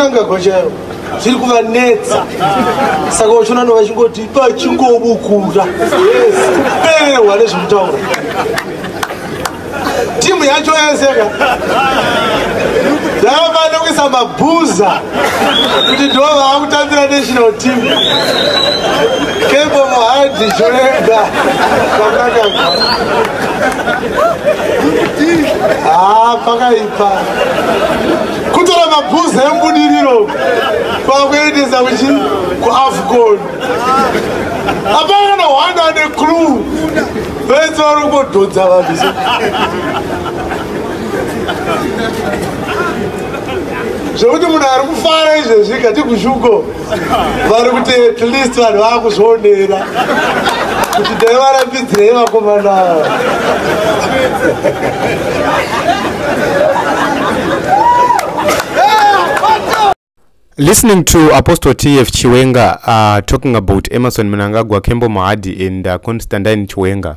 Mnangagwa chero zviri kuvanetsa saka uchona no vachingoti pachingobukura perwa nezvemutaura timu yacho yeseka yakafana kuisa Mabhuza kuti ndo vaakutambira national team Chiwenga and Mohadi Mabhuza pakaipa kutora Mabhuza embudiriro kwakuendesa kuAfcon apana na Hwana necrew vese vari kungodhodza vanhu zvekuti munhu ari kufara izvezvi kati kushuko vari kuti at least vanhu vaakuzvionera kuti dai varambidzirei vakomana. Listening to Apostle TF Chiwenga talking about Emerson Mnangagwa, Chiwenga and Mohadi and Constantine Chiwenga,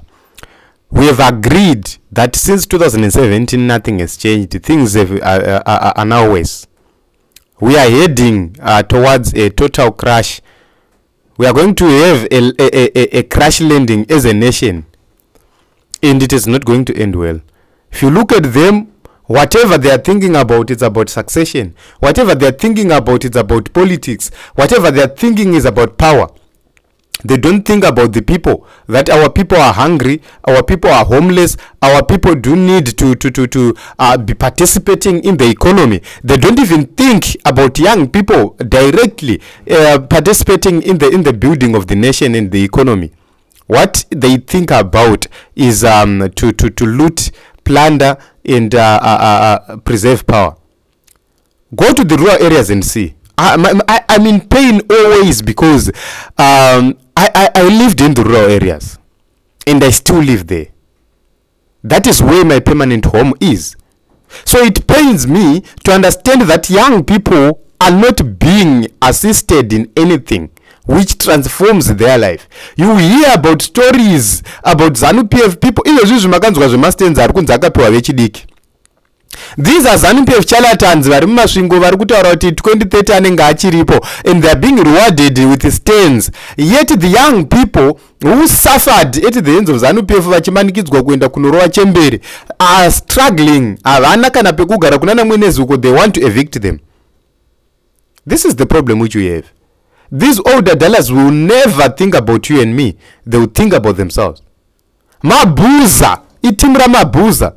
we have agreed that since 2017 nothing has changed. Things are now worse. We are heading towards a total crash. We are going to have a crash landing as a nation, and it is not going to end well. If you look at them, whatever they are thinking about, it's about succession. Whatever they are thinking about, it's about politics. Whatever they are thinking is about power. They don't think about the people, that our people are hungry, our people are homeless, our people do need to be participating in the economy. They don't even think about young people directly participating in the building of the nation and the economy. What they think about is to loot, plunder, and preserve power. Go to the rural areas and see. I'm in pain always because I lived in the rural areas and I still live there. That is where my permanent home is. So it pains me to understand that young people are not being assisted in anything which transforms their life. You hear about stories about ZANU-PF people. These are ZANU-PF charlatans vari mumasvingo vari kutaura kuti 2030 anenge achiripo, and they are being rewarded with stains. Yet the young people who suffered at the hands of ZANU-PF vachimanikidzwa kuenda kunorova chembere are struggling. Havana kana pekugara kunana mwenezuko. They want to evict them. This is the problem which we have. These older dollars will never think about you and me. They will think about themselves. Mabhuza, itimra Mabhuza.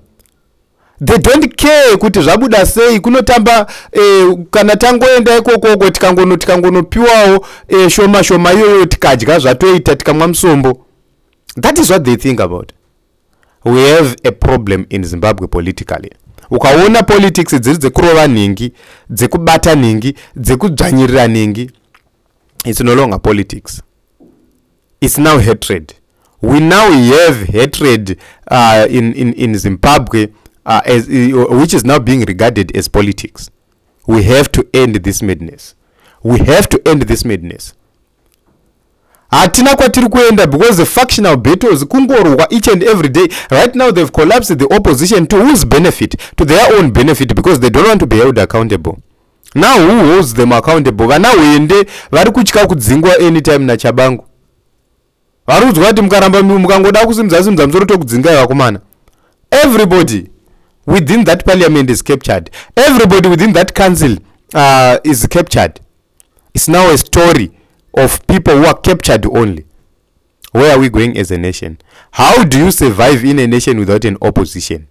They don't care kuti zvabuda sei kunotamba kana tangoenda ikoko tikangonopiwawo shoma shoma iyoyo tikadya zvatoita tikamwa musombo. That is what they think about. We have a problem in Zimbabwe politically. Ukaona politics dziri dzekurova ningi, dzekubata ningi, dzekudzvanyirira ningi. It's no longer politics. It's now hatred. We now have hatred in Zimbabwe, which is now being regarded as politics. We have to end this madness. We have to end this madness. Hatina kwatiri kuenda because the factional battles kungorwa each and every day. Right now they've collapsed the opposition to whose benefit? To their own benefit, because they don't want to be held accountable. Now who holds them accountable? Vana wende vari kutyika kudzingwa anytime na Chabangu. Vari kudzwa kuti mukaramba mukangoda kusimudza musoro tokudzingai vakomana. Everybody within that parliament is captured. Everybody within that council is captured. It's now a story of people who are captured only. Where are we going as a nation? How do you survive in a nation without an opposition?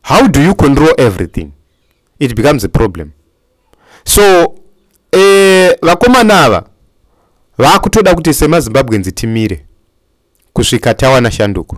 How do you control everything? It becomes a problem. So vakomana ava vakutoda kuti semaZimbabweans timire kusvika tawana shanduko.